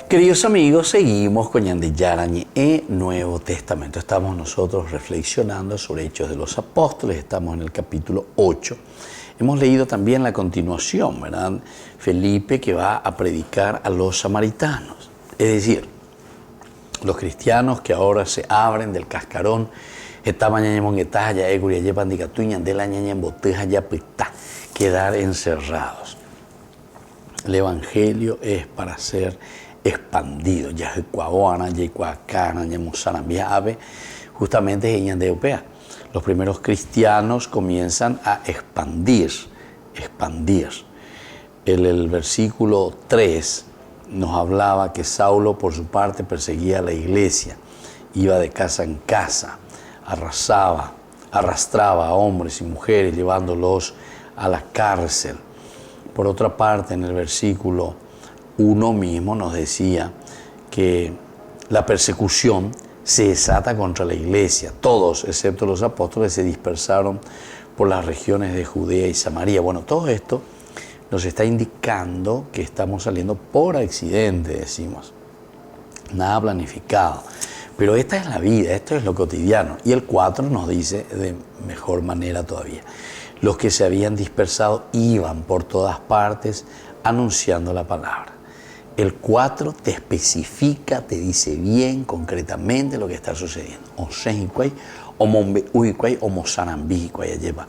Queridos amigos, seguimos con Ñandi Yarañi en Nuevo Testamento. Estamos nosotros reflexionando sobre Hechos de los Apóstoles, estamos en el capítulo 8. Hemos leído también la continuación, ¿verdad? Felipe que va a predicar a los samaritanos. Es decir, los cristianos que ahora se abren del cascarón, quedar encerrados. El Evangelio es para ser expandido. Justamente en Europea. Los primeros cristianos comienzan a expandir. El versículo 3 nos hablaba que Saulo por su parte perseguía a la iglesia, iba de casa en casa, arrastraba a hombres y mujeres llevándolos a la cárcel. Por otra parte, en el versículo 1 mismo nos decía que la persecución se desata contra la iglesia. Todos, excepto los apóstoles, se dispersaron por las regiones de Judea y Samaria. Bueno, todo esto nos está indicando que estamos saliendo por accidente, decimos. Nada planificado. Pero esta es la vida, esto es lo cotidiano. Y el 4 nos dice de mejor manera todavía. Los que se habían dispersado iban por todas partes anunciando la palabra. El 4 te especifica, te dice bien, concretamente lo que está sucediendo. Lleva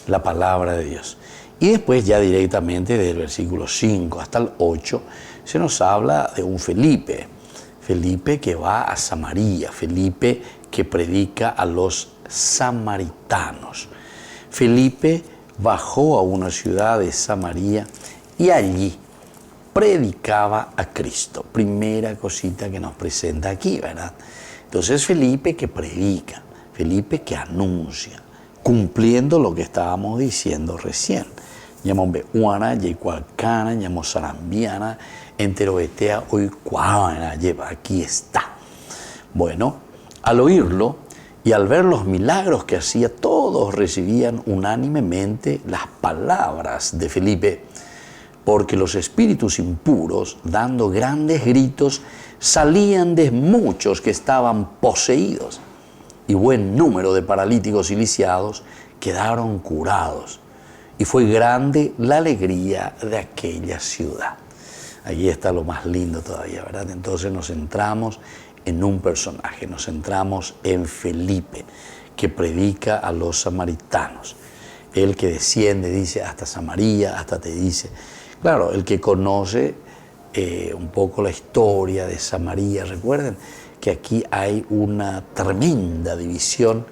la palabra de Dios. Y después ya directamente desde el versículo 5 hasta el 8 se nos habla de un Felipe. Felipe que va a Samaria, Felipe que predica a los samaritanos. Felipe bajó a una ciudad de Samaria y allí predicaba a Cristo. Primera cosita que nos presenta aquí, ¿verdad? Entonces Felipe que predica, Felipe que anuncia, cumpliendo lo que estábamos diciendo recién. Llamombe Uana, Yecualcana, Llamo Sarambiana, Enteroetea, hoy Cuana, lleva, aquí está. Bueno, al oírlo y al ver los milagros que hacía, todos recibían unánimemente las palabras de Felipe, porque los espíritus impuros, dando grandes gritos, salían de muchos que estaban poseídos, y buen número de paralíticos y lisiados quedaron curados. Y fue grande la alegría de aquella ciudad. Allí está lo más lindo todavía, ¿verdad? Entonces nos centramos en un personaje, nos centramos en Felipe, que predica a los samaritanos. El que desciende, dice, hasta Samaria, hasta te dice. Claro, el que conoce un poco la historia de Samaria, recuerden que aquí hay una tremenda división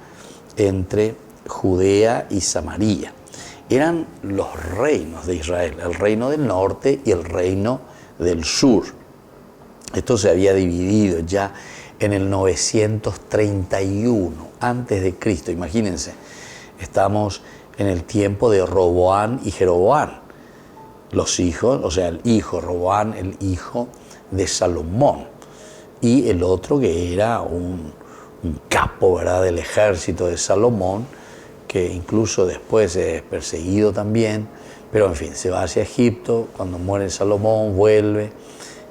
entre Judea y Samaria. Eran los reinos de Israel, el reino del norte y el reino del sur. Esto se había dividido ya en el 931 antes de Cristo. Imagínense, estamos en el tiempo de Roboán y Jeroboán. Los hijos, o sea, el hijo Roboán, el hijo de Salomón, y el otro que era un capo, ¿verdad?, del ejército de Salomón, que incluso después es perseguido también, pero en fin, se va hacia Egipto, cuando muere Salomón, vuelve,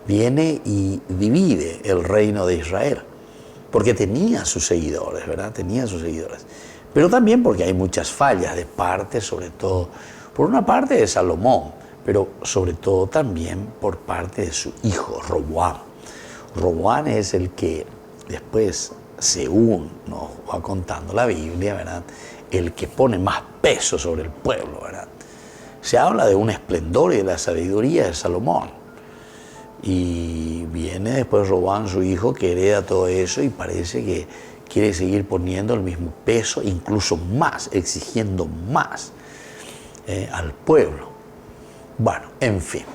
viene y divide el reino de Israel, porque tenía sus seguidores, ¿verdad? Tenía sus seguidores, pero también porque hay muchas fallas de parte, sobre todo, por una parte de Salomón, pero sobre todo también por parte de su hijo, Roboán. Roboán es el que después, según nos va contando la Biblia, ¿verdad?, el que pone más peso sobre el pueblo, ¿verdad? Se habla de un esplendor y de la sabiduría de Salomón. Y viene después Roboán, su hijo, que hereda todo eso y parece que quiere seguir poniendo el mismo peso, incluso más, exigiendo más al pueblo. Bueno, en fin,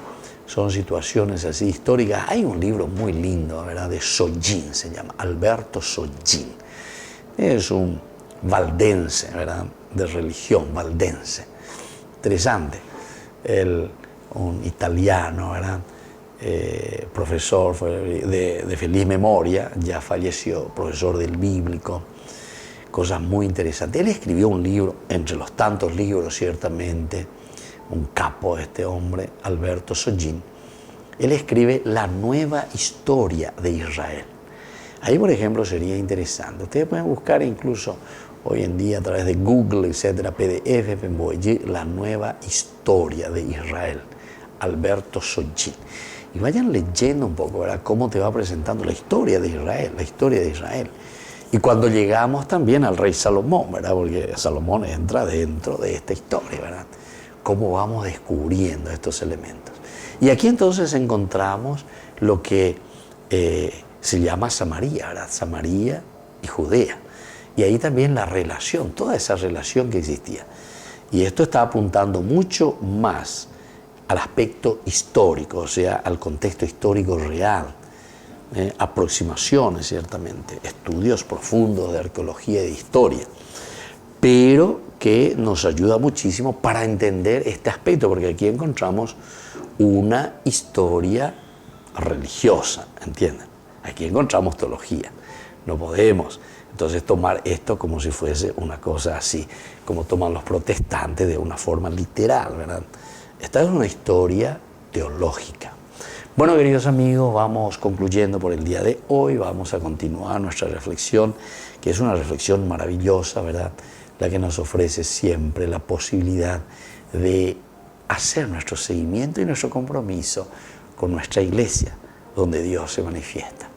son situaciones así históricas. Hay un libro muy lindo, ¿verdad?, de Sollín, se llama Alberto Sollín. Es un valdense, ¿verdad?, de religión valdense. Interesante. Un italiano, ¿verdad?, profesor de feliz memoria, ya falleció, profesor del bíblico, cosas muy interesantes. Él escribió un libro, entre los tantos libros, ciertamente, un capo este hombre, Alberto Sollín, él escribe la nueva historia de Israel. Ahí, por ejemplo, sería interesante. Ustedes pueden buscar incluso hoy en día a través de Google, etcétera, PDF, la nueva historia de Israel, Alberto Sojin. Y vayan leyendo un poco, ¿verdad?, cómo te va presentando la historia de Israel, la historia de Israel. Y cuando llegamos también al rey Salomón, ¿verdad?, porque Salomón entra dentro de esta historia, ¿verdad?, cómo vamos descubriendo estos elementos. Y aquí entonces encontramos lo que se llama Samaria, ¿verdad?, Samaria y Judea. Y ahí también la relación, toda esa relación que existía. Y esto está apuntando mucho más al aspecto histórico, o sea, al contexto histórico real. Aproximaciones, ciertamente, estudios profundos de arqueología y de historia, pero que nos ayuda muchísimo para entender este aspecto, porque aquí encontramos una historia religiosa, ¿entienden? Aquí encontramos teología. No podemos entonces tomar esto como si fuese una cosa así, como toman los protestantes de una forma literal, ¿verdad? Esta es una historia teológica. Bueno, queridos amigos, vamos concluyendo por el día de hoy. Vamos a continuar nuestra reflexión, que es una reflexión maravillosa, ¿verdad?, la que nos ofrece siempre la posibilidad de hacer nuestro seguimiento y nuestro compromiso con nuestra iglesia, donde Dios se manifiesta.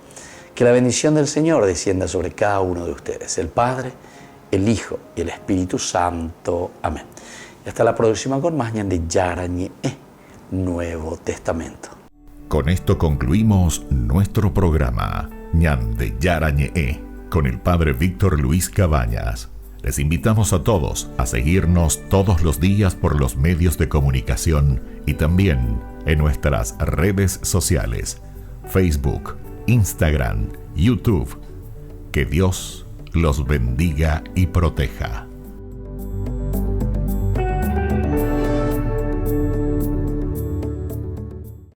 Que la bendición del Señor descienda sobre cada uno de ustedes, el Padre, el Hijo y el Espíritu Santo. Amén. Y hasta la próxima con más Ñande Yarañe, Nuevo Testamento. Con esto concluimos nuestro programa Ñande Yarañe con el Padre Víctor Luis Cabañas. Les invitamos a todos a seguirnos todos los días por los medios de comunicación y también en nuestras redes sociales, Facebook, Instagram, YouTube. Que Dios los bendiga y proteja.